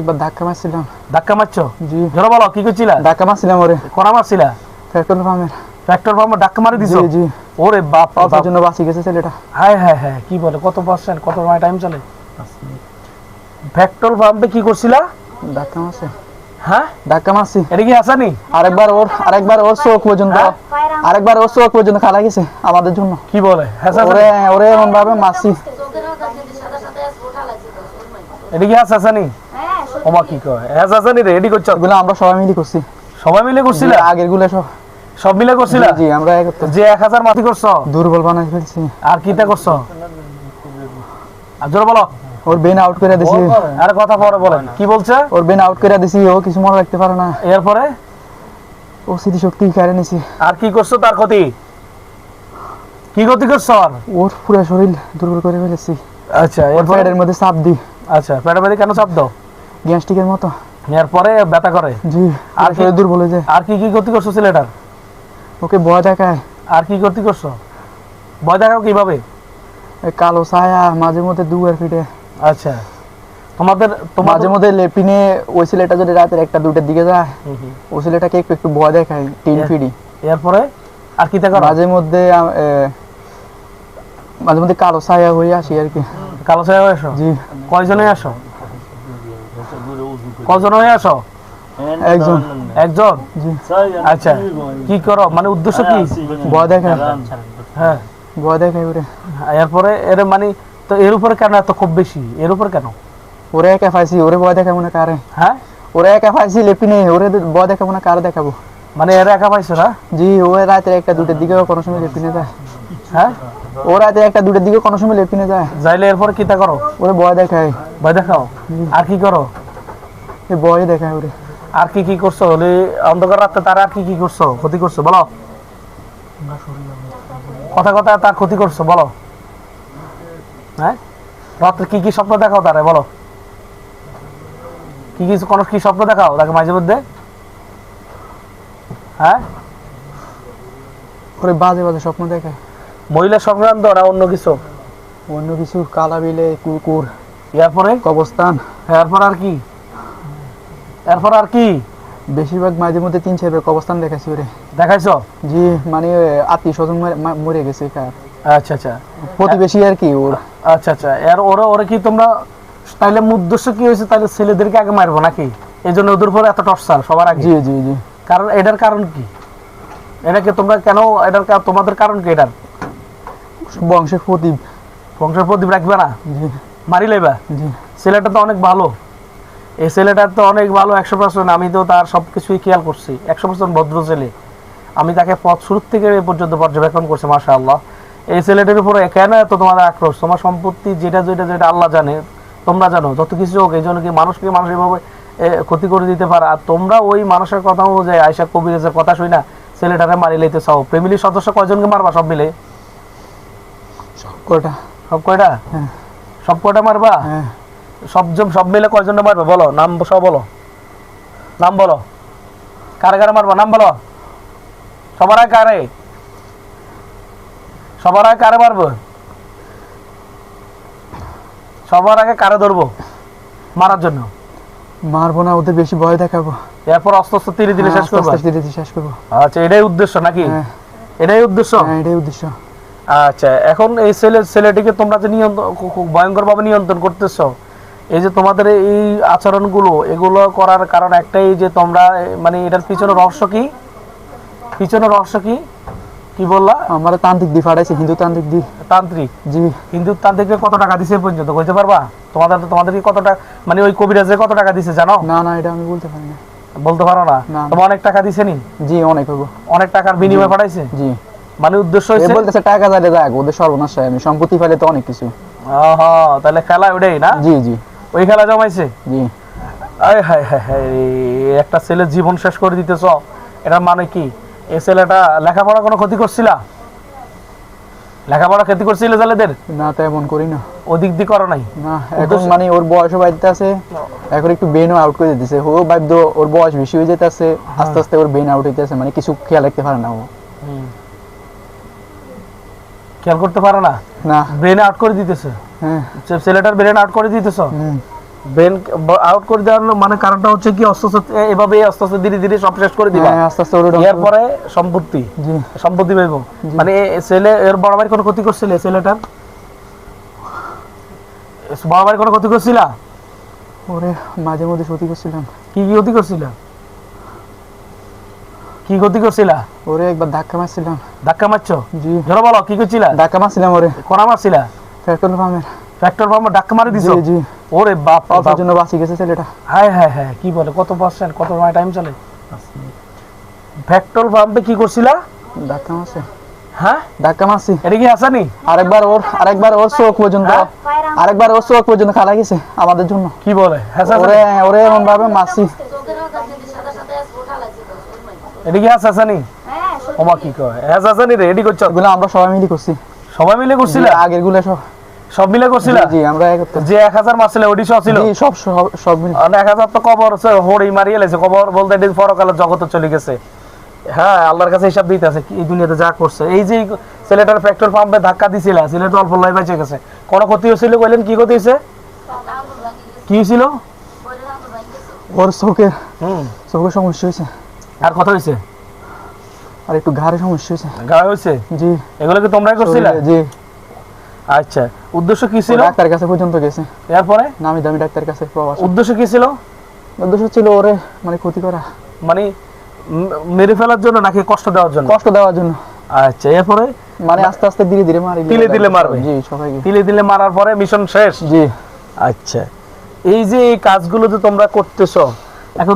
একবার ধাক্কা মারছিলাম। ধাক্কা মারছো? জি। জোরে বলো, কি করছিলা? ধাক্কা মারছিলাম ওরে। কোনা মারছিলা? পেট্রোল পাম্পের। পেট্রোল পাম্পে ধাক্কা মারি দিছো? জি জি। ওরে বাপ রে অল্পের বাপ। জন্য বাঁচি গেছে ছেলেটা। হায় হায় হায়, কি বলে, কত পার্সেন্ট, কত টাইম চলে? পেট্রোল পাম্পে কি করছিলা? ধাক্কা মারছে। হ্যাঁ, ধাক্কা মারছি। এটা কি হাসানি? আরেকবার ওর চোখ পর্যন্ত, আরেকবার ওর চোখ পর্যন্ত খালা গেছে আমাদের জন্য। কি বলে? ওরে ওরে এমন ভাবে মারছি। এটা কি হাসানি? ওমা কি কয় হাসানি রে? এডি করছো? এগুলো আমরা সবাই মিলে করছি। সবাই মিলে করছিলা? আগের গুলো সব মিলে করছিলা? জি আমরা একত্র। যে 1000 মাটি করছো, দুর্বল বানাই ফেলছি। আর কিটা করছো? আর জোরে বলো। ওর বেন আউট করে দিছি। আরে কথা পরে বলেন, কি বলছে? ওর বেন আউট করে দিছি, ও কিছু মনে রাখতে পারে না। এরপরে ও স্মৃতি শক্তি কেড়ে নিছি। আর কি করছো? তার ক্ষতি কি ক্ষতি করছো? আর ওর পুরো শরীর দুর্বল করে ফেলেছি। আচ্ছা, এরপরে পেটের মধ্যে চাপ দিই। আচ্ছা, পেটের মধ্যে কেন চাপ দাও? গ্যাস্ট্রিকের মতো। এরপরে ব্যথা করে? জি। আর শরীর দুর্বল হয়ে যায়। আর কি কি ক্ষতি করছো ছেলেটার? ওকে ভয় দেখায়। আর কি ক্ষতি করছো? ভয় দেখাও কিভাবে? কালো ছায়া মাঝে মধ্যে দুয়ার ফিটে। আচ্ছা, তোমাদের মাঝে মধ্যে লেপিনে ওই ছেলেটা যদি রাতের 1টা-2টার দিকে যায়, ওই ছেলেটাকে একটু একটু ভয় দেখায়, টিন ফিডি। এরপরে আর কি দেখো? মাঝে মধ্যে কালো ছায়া হয়ে আসি আর কি। কালো ছায়া হয়ে আসো? জি। কয়জনে আসো? কজন হয়ে আসো? একজন। একজন? জি। আচ্ছা, কি করো, মানে উদ্দেশ্য কি? ভয় দেখায়। হ্যাঁ, ভয় দেখায় ওরে। এরপরে এর মানে তো এর উপরে কেন এত খুব বেশি? এর উপর কেন? ওরে একা পাইছি, ওরে ভয় দেখাবো না কারে? হ্যাঁ, ওরে একা পাইছি লেপিনে, ওরে ভয় দেখাবো না কারে দেখাবো? মানে এর একা পাইছো না? জি। ও রাতের 1টা-2টার দিকে কোনো সময় লেপিনে যায়। হ্যাঁ, ও রাতে 1টা-2টার দিকে কোনো সময় লেপিনে যায়। যাইলে এরপরে কি তা করো? ওরে ভয় দেখায়। ভয় দেখাও? আর কি করো? এই ভয় দেখায় ওরে। আর কি কি করছো? অন্ধকার রাতে তার আর কি কি করছো, ক্ষতি করছো বলো? কথা কথা তার ক্ষতি করছো বলো? হ্যাঁ, রাত্রে কি কি স্বপ্ন দেখাও তারে বলো? কি কি কোন কি স্বপ্ন দেখাও তাকে মাঝে মধ্যে? হ্যাঁ, ওরে বাজে বাজে স্বপ্ন দেখায়। মহিলা সংক্রান্ত না অন্য কিছু? অন্য কিছু, কালা বিলে, কুকুর, এরপরে কবরস্থান। এরপর আর কি? এরপর আর কি? বেশিরভাগ মাঝে মধ্যে 3-4 কবরস্থান দেখাইছি ওরে। দেখাইছো? জি। মানে আত্মীয় স্বজন মরে গেছে কার, আচ্ছা আচ্ছা, প্রতিবেশী আর কি ওর। আচ্ছা আচ্ছা। এর ওরে ওরে কি তোমরা তাইলে উদ্দেশ্য কি হয়েছে? তাইলে ছেলেদেরকে আগে মারবো নাকি? এই জন্য ওদের উপর এত টর্চার সবার আগে? জি জি জি। কারণ এটার কারণ কি? এটাকে তোমরা কেন, তোমাদের কারণ কি এটার? বংশের প্রদীপ। বংশের প্রদীপ রাখবে না? জি মারি লাইবা? জি। ছেলেটা তো অনেক ভালো, এই ছেলেটার তো অনেক ভালো 100%। আমি তো তার সবকিছুই খেয়াল করছি, 100% ভদ্র ছেলে। আমি তাকে পথ শুরু থেকে এ পর্যন্ত পর্যবেক্ষণ করছি, মাশাআল্লাহ। এই ছেলেটার উপরে কেন এত তোমার আক্রোশ? তোমার সম্পত্তি যেটা যেটা যেটা আল্লাহ জানে, তোমরা জানো, যত কিছু হোক, এই জন্য কি মানুষকে মানুষ এভাবে ক্ষতি করে দিতে পারে? আর তোমরা ওই মানুষের কথা অনুযায়ী আয়সা কবিরাজের কথা শুই না ছেলেটারে মারি লাইতে চাও। ফ্যামিলির সদস্য কয়জনকে মারবা সব মিলে? সব কয়টা। সব কয়টা? হ্যাঁ। সব কয়টা মারবা? হ্যাঁ। সব মিলে কয়জনকে মারবে বলো? নাম সব বলো, নাম বলো। কারে কারে মারবা নাম বলো? সবার আগে কারে? সবার আগে কারে মারবো? সবার আগে কারে ধরবো মারার জন্য? মারবো না, ওদের বেশি ভয় দেখাবো। এরপর অস্ত্র অস্ত্র তীরে দিলে শেষ করবো? শেষ করবো। আচ্ছা, এটাই উদ্দেশ্য নাকি? হ্যাঁ। এটাই উদ্দেশ্য? হ্যাঁ, এটাই উদ্দেশ্য। আচ্ছা, এখন এই ছেলেটিকে তোমরা যে ভয়ঙ্কর ভাবে নিয়ন্ত্রণ করতেছো, এই যে তোমাদের এই আচরণগুলো, এগুলো করার কারণ একটাই যে তোমরা, মানে এটার পিছনে রহস্য কি? পিছনে রহস্য কি? কি বললা? আমরা তান্ত্রিক দি ফাটাইছি, হিন্দু তান্ত্রিক দি। তান্ত্রিক? জি। হিন্দু তান্ত্রিককে কত টাকা দিছে পর্যন্ত কইতে পারবা? তোমাদেরকে কত টাকা, মানে ওই কবিরাজের কত টাকা দিছে জানো? না না, এটা আমি বলতে পারি না। বলতে পারো না? না। তোমার অনেক টাকা দিছে নি? জি, অনেক হবো। অনেক টাকার বিনিময়ে পাঠাইছে? জি। মানে উদ্দেশ্য এ হইছে বলতেছে টাকা যাইলে যাক, ওদের সর্বনাশ হয়, আমি সম্পত্তি ফেলে তো অনেক কিছু। ওহো, তাহলে খেলা ওইটাই না? জি জি। ওই খেলা জমাইছে? জি। আয় হায় হায় হায়, একটা ছেলের জীবন শেষ করে দিতেছ, এটার মানে কি? এই ছেলেটা লেখাপড়া কোনো ক্ষতি করছিলা? লেখাপড়া ক্ষতি করছিল ছেলেদের? না, তেমন করি না। ওদিক দিয়ে করো নাই? না, এখন মানে ওর বয়সও বাড়তে আছে, এখন একটু ব্রেনও আউট করে দিতেছে। ও ভাবতো ওর বয়স বেশি হয়ে যেতেছে, আস্তে আস্তে ওর ব্রেন আউট হইতেছে, মানে কিছু খেয়াল রাখতে পারে না ও। খেয়াল করতে পারে না? না। ব্রেন আউট করে দিতেছে? হ্যাঁ। ছেলেটার ব্রেন আউট করে দিতেছ? ব্রেন আউট করে দেওয়ার মানে কারণটা হচ্ছে কি আস্তে আস্তে এভাবে আস্তে আস্তে ধীরে ধীরে সব শেষ করে দিবা, হ্যাঁ, আস্তে আস্তে ওরে এরপরে সম্পত্তি জি সম্পত্তি পাইবো। মানে ছেলে এর বড় ভাই কোনো ক্ষতি করছিল ছেলেটার? বড় ভাই কোনো ক্ষতি করছিল? ওরে মাঝে মধ্যে সত্যি করছিলাম। কি কি ক্ষতি করছিল? কি ক্ষতি করছিল? ওরে একবার ধাক্কা মারছিলাম। ধাক্কা মারছো? জি ধরো বলো কি করছিল? ধাক্কা মারছিলাম ওরে কোনা মারছিল? পেট্রোল পাম্পের। ফ্যাক্টর পাম্পে ধাক্কা মারি দিছো? জি জি ওরে বাপ রে অল্পের বাপ। জন্য বাঁচি গেছে ছেলেটা। হ্যাঁ হ্যাঁ হ্যাঁ, কি বলে কত পার্সেন্ট কত সময় টাইম চলে? পেট্রোল পাম্পে কি করছিলা? ধাক্কা মারছে। হ্যাঁ ধাক্কা মারছি। এটা কি হাসানি? আরেকবার ওর চোখ পর্যন্ত হ্যাঁ? খালা গেছে আমাদের জন্য। কি বলে হাসানি? ওরে ওরে এমন ভাবে মারছি। এটা কি হাসানি? ওমা কি কয় হাসানি রে? এডি করছো? এগুলো আমরা সবাই মিলে করছি। সবাই মিলে করছিলা? আগের গুলো সব সব মিলে করছিলা? জি আমরা একত্র। যে 1000 মারছিল ওডি সহ ছিল? জি সব মিলে। 1000 তো কবর হড়ি মারিয়ে লেছে, কবর বলতে এটি পরকালের জগতে চলে গেছে। হ্যাঁ আল্লাহর কাছে হিসাব দিতে আছে এই দুনিয়াতে যা করছে। এই যে ছেলেটার পেট্রোল পাম্পে ধাক্কা দিছিল, ছেলেটা অল্প লাই বেঁচে গেছে। কোনো ক্ষতি হয়েছিল কইলেন? কি ক্ষতি হয়েছে? কি হয়েছিল? ওর চোখের হুম সমস্যা হয়েছে। আর কথা হয়েছে? আর একটু ঘাড়ে সমস্যা হয়েছে। গায়ে হয়েছে? জি এগুলো কি তোমরাই করছিলে? জি আচ্ছা, উদ্দেশ্য কি ছিল? ডাক্তার কাছে পর্যন্ত গেছে। এরপরে নামি দামি ডাক্তার কাছে প্রবাস। উদ্দেশ্য কি ছিল? উদ্দেশ্য ছিল ওরে মানে ক্ষতি করা, মানে মেরে ফেলার জন্য নাকি কষ্ট দেওয়ার জন্য? কষ্ট দেওয়ার জন্য। আচ্ছা, এরপরে মানে আস্তে আস্তে ধীরে ধীরে মারি। তিলে তিলে মারবে? জি সবাইকে তিলে তিলে মারার পরে মিশন শেষ? জি। আচ্ছা, এই যে এই কাজগুলো যে তোমরা করতেছো, এখন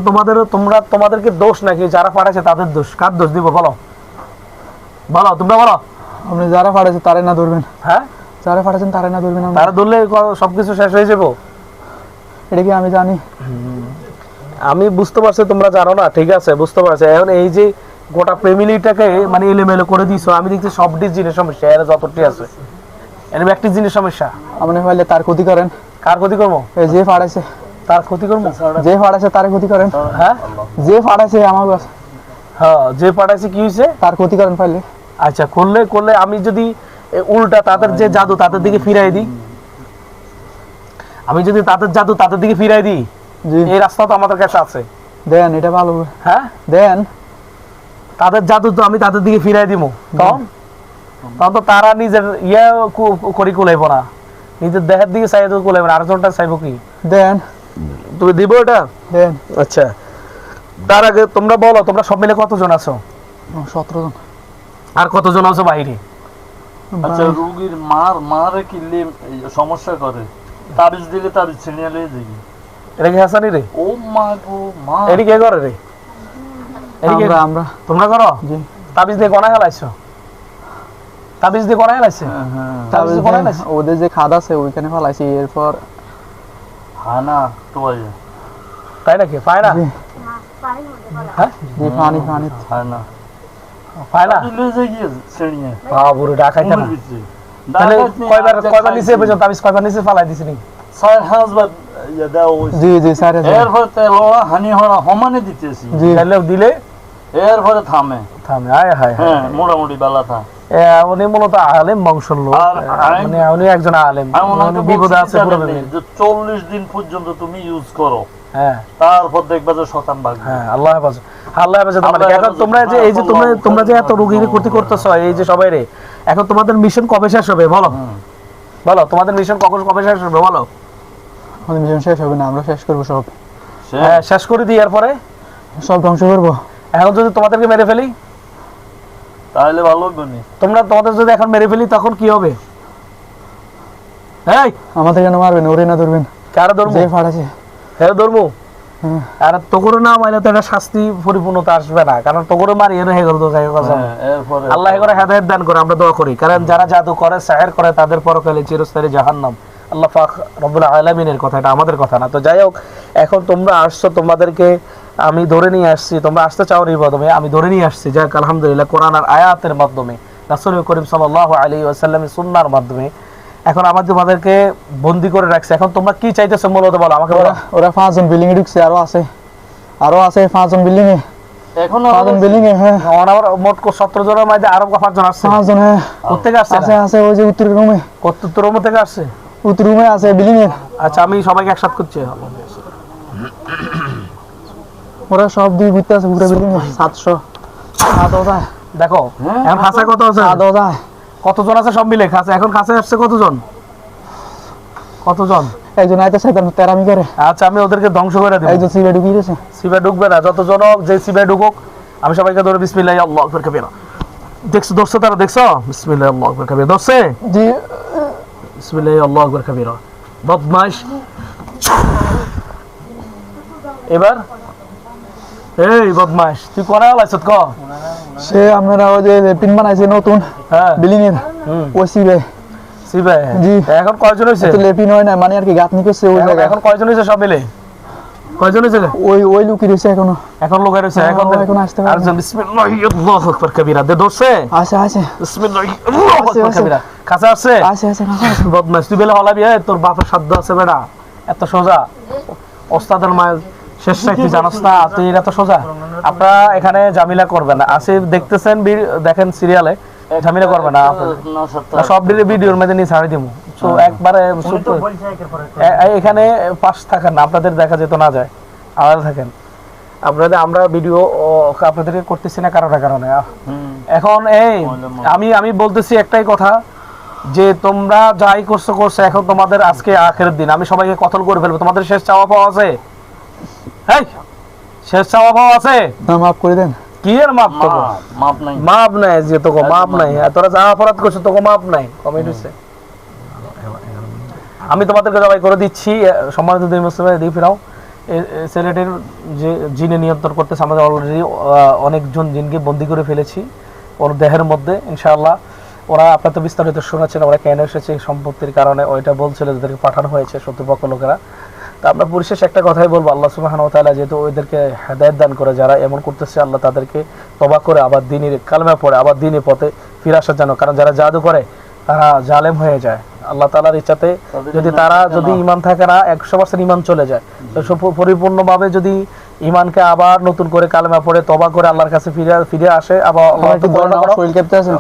তোমাদেরকে দোষ নাকি যারা পাঠাচ্ছে তাদের দোষ? কার দোষ দিব বলো? বলো, তোমরা বলো। আপনি যারা পাঠাচ্ছেন তারে না ধরবেন। হ্যাঁ, যারা পাঠাচ্ছেন তারে না ধরবেন। তারা ধরলে সবকিছু শেষ হয়ে যাবো? এটা কি আমি জানি? আমি বুঝতে পারছি তোমরা জানো না, ঠিক আছে বুঝতে পারছি। এখন এই যে গোটা ফ্যামিলিটাকে মানে এলোমেলো করে দিছো, আমি দেখছি সব জিনিস সমস্যা, এর যতটি আছে এর একটি জিনিস সমস্যা। আপনি হইলে তার ক্ষতি করেন। কার ক্ষতি করবো? এই যে পাঠাইছে তার ক্ষতি করবো? যে পাঠাইছে তার ক্ষতি করেন। হ্যাঁ, যে পাঠাইছে আমার কাছে হ্যাঁ, যে পাঠাইছে কি হয়েছে? তার ক্ষতি করেন পাইলে। আচ্ছা, করলে আমি যদি উল্টা তাদের যে জাদু তাদের দিকে ফিরাই দিই, আমি যদি তাদের জাদু তাদের দিকে ফিরাই দিই, জি এই রাস্তা তো আমাদের কাছে আছে। দেন, এটা ভালো হবে। হ্যাঁ, দেন। তাদের জাদু তো আমি তাদের দিকে ফিরাই দিব, তখন তো তারা নিজের করি কুলাইব না, নিজের দেহের দিকে চাইব কুলাইব না, আরেকজনটা চাইব কি? দেন। তুমি দিব এটা? দেন। আচ্ছা, তার আগে তোমরা বলো, তোমরা সব মিলে কতজন আছো? 17 জন। আর কতজন আছো বাইরে? আচ্ছা, রোগীর মারে কিনলে সমস্যা করে, তাবিজ দিলে তাবিজ ছিনিয়ে লয়ে যাই। এটা কি হাসানি রে? ও মা গো মা, এটি কে করে রে? আমরা তোমরা করো? জি। তাবিজ দিয়ে গনায় হেলাইছো? তাবিজ দিয়ে গনায় হেলাইছে? তাবিজ দিয়ে গনায় হেলাইছে? ওদের যে খাদ আছে ওইখানে ফলাইছি, এরপর হানা তোয়াই তাই নাকি? পায় না? জি হ্যাঁ, জি পানি হানা পায় না? লয়ে যাই গিয়ে ছিনিয়ে বাবুরে ডাকাইতে না। তাহলে কয়বার নিচে পর্যন্ত তাবিজ কয়বার নিচে ফালাই দিছিনি? 6 বার ইয়া দাও হইছে। জি জি স্যার। এরপর তেলোয়া হানি হড়া সমানে দিতেছি, জি তাহলে দিলে এরপরে থামে। থামে? আয় হায় হায়। হ্যাঁ, মোটামুটি বেলা থা। উনি মূলত আলেম বংশের লোক, আর মানে উনি একজন আলেম, আমি ওনাকে বিপদে আছে পুরো বলছি যে 40 দিন পর্যন্ত তুমি ইউজ করো, হ্যাঁ তারপর দেখবা যে শতান ভাগবে। হ্যাঁ, আল্লাহ হেফাজত, আল্লাহ হেফাজত। আল্লাহ মানে এখন হেফাজত। তোমরা যে এই যে তোমরা যে এত রোগীর ক্ষতি করতেছো, এই যে সবাই রে, এখন তোমাদের মিশন কবে শেষ হবে বলো? বলো, তোমাদের মিশন কবে শেষ হবে বলো? আমাদের মিশন শেষ হবে না, আমরা শেষ করবো সব। হ্যাঁ, শেষ করে দিই, এরপরে সব ধ্বংস করবো। এখন যদি তোমাদেরকে মেরে ফেলি, তাহলে ভালো হবে না। তোমাদের যদি এখন মেরে ফেলি তখন কি হবে? এই আমাদের কেন মারবেন? ওরে না ধরবেন। কারা ধর্ম? যে ফাড়াছে হ্যাঁ ধর্ম। হ্যাঁ। আর তোগরে না মাইলে তো একটা শাস্তি পরিপূর্ণতা আসবে না, কারণ তোগরে মারি এর হেগর তো যাই কথা। এরপরে আল্লাহ করে হেদায়েত দান করে, আমরা দোয়া করি। কারণ যারা জাদু করে, সাহের করে, তাদের পরকালে চিরস্থায়ী জাহান্নাম। আল্লাহ পাক রব্বুল আলামিনের কথা, এটা আমাদের কথা না। তো যাই হোক, এখন তোমরা আসছো, তোমাদেরকে আমি ধরে নিয়ে আসছি, তোমরা আসতে চাও নি প্রথমে, আমি ধরে নিয়ে আসছি, যাক আলহামদুলিল্লাহ, কোরআন আর আয়াতের মাধ্যমে, রাসূল করিম সাল্লাল্লাহু আলাইহি ওয়াসাল্লামের সুন্নাহর মাধ্যমে। এখন আমার তোমাদেরকে বন্দি করে রাখছে, এখন তোমরা কি চাইতেছো মূলত বলো আমাকে বলো। ওরা 5 জন বিল্ডিং এ ঢুকছে, আরো আছে 5 জন বিল্ডিং এ। এখন 5 জন বিল্ডিং এ। হ্যাঁ, আমার মোট 17 জনের মধ্যে আরো 5 জন আসছে। 5 জন। হ্যাঁ, কোথেকে আসছে? আছে ওই যে উত্তর রুমে। কত রুম থেকে আসছে? উত্তর রুমে আছে বিল্ডিং এর। আচ্ছা আমি সবাইকে একসাথে করছি। ওরা সব দিয়ে ঘুরতে আছে পুরো বিল্ডিং এ 700 যায়। দেখো এখন খাঁচায় কত আছে, যায়। কতজন আছে সব মিলে খাঁচা, এখন খাঁচায় আসছে কতজন, কতজন? একজন আইতে শয়তান তেরামি করে। আচ্ছা আমি ওদেরকে ধ্বংস করে দেব। একজন সিবে ঢুকিয়ে দিয়েছে। সিবে ঢুকবে না, যতজন হোক, যে সিবে ঢুকুক আমি সবাইকে ধরে বিসমিল্লাহি আল্লাহু আকবার কাবীরা। দেখছো ধরছে তারা, দেখছো বিসমিল্লাহি আল্লাহু আকবার কাবীরা ধরছে, জি বিসমিল্লাহি আল্লাহু আকবার কাবীরা। বদমাইশ। এবার এই বদমাইশ তুই কোনা লাইছত ক? সে আপনারা ওই যে পিন বানাইছে নতুন হ্যাঁ বিল্ডিং এর ওই সিবে। সিবে জি। এখন কয়জন হইছে? তো লেপিন হয় না মানে আর কি গাঁথনি করছে ওই জায়গায়। এখন কয়জন হইছে সব মিলে, কয়জন হইছে? ওই লুকি রয়েছে এখনো। এখন লোক রইছে, এখন এখন আসতে পারে। আরেকজন বিসমিল্লাহি আল্লাহু আকবার কাবীরা দে ধরছে, আছে বিসমিল্লাহি আল্লাহু আকবার কাবীরা। কাছে আসছে আছে বদমাইশ তুই বেলে হলাবি, তোর বাপের সাধ্য আছে বেটা, এত সোজা ওস্তাদের মায়ের শেষ তুই জানাস না, তুই এত সোজা। আপনারা এখানে ঝামেলা করবেন না, আসিফ দেখতেছেন দেখেন সিরিয়ালে, ঝামেলা করবে না সব ভিডিওর মধ্যে নিয়ে ছাড়ি দিব। তো একবারে এখানে পাশ থাকেন না, আপনাদের দেখা যেত না যায়, আলাদা থাকেন আপনাদের। আমরা ভিডিও আপনাদেরকে করতেছি না কারণে। এখন এই আমি বলতেছি একটাই কথা, যে তোমরা যাই করছো, এখন তোমাদের আজকে আখেরের দিন, আমি সবাইকে কতল করে ফেলবো। তোমাদের শেষ চাওয়া পাওয়া আছে? শেষ চাওয়া পাওয়া আছে? না মাফ করে দেন। কি এর মাপ? তো মাপ নাই, যে তোকে মাপ নাই, তোরা যা অপরাধ করছো তোকে মাপ নাই। কমেন্ট হচ্ছে আমি তোমাদেরকে জবাই করে দিচ্ছি। সম্মানিত দুই মুসলিমের দিয়ে ফিরাও। ছেলেটির যে জিনে নিয়ন্ত্রণ করতেছে, আমাদের অলরেডি অনেকজন জিনকে বন্দি করে ফেলেছি ওর দেহের মধ্যে ইনশাআল্লাহ। ওরা আপনার তো বিস্তারিত শোনাচ্ছেন ওরা কেন এসেছে, সম্পত্তির কারণে ওইটা বলছিল, যাদেরকে পাঠানো হয়েছে শত্রুপক্ষ লোকেরা। তো আমরা পরিশেষ একটা কথাই বলবো, আল্লাহ সুবহানাহু ওয়া তাআলা যেহেতু ওদেরকে হেদায়েত দান করে, যারা এমন করতেছে আল্লাহ তাদেরকে তওবা করে আবার দ্বীনের কালেমা পড়ে আবার দ্বীনের পথে ফিরে আসার জন্য। কারণ যারা জাদু করে তারা জালেম হয়ে যায়। আল্লাহ তাআলার ইচ্ছাতে যদি তারা যদি ঈমান থাকে না, 100% ঈমান চলে যায়। তো পরিপূর্ণভাবে যদি ঈমানকে আবার নতুন করে কালেমা পড়ে তওবা করে আল্লাহর কাছে ফিরে আসে, আবার শরীর কেঁপতে আছে।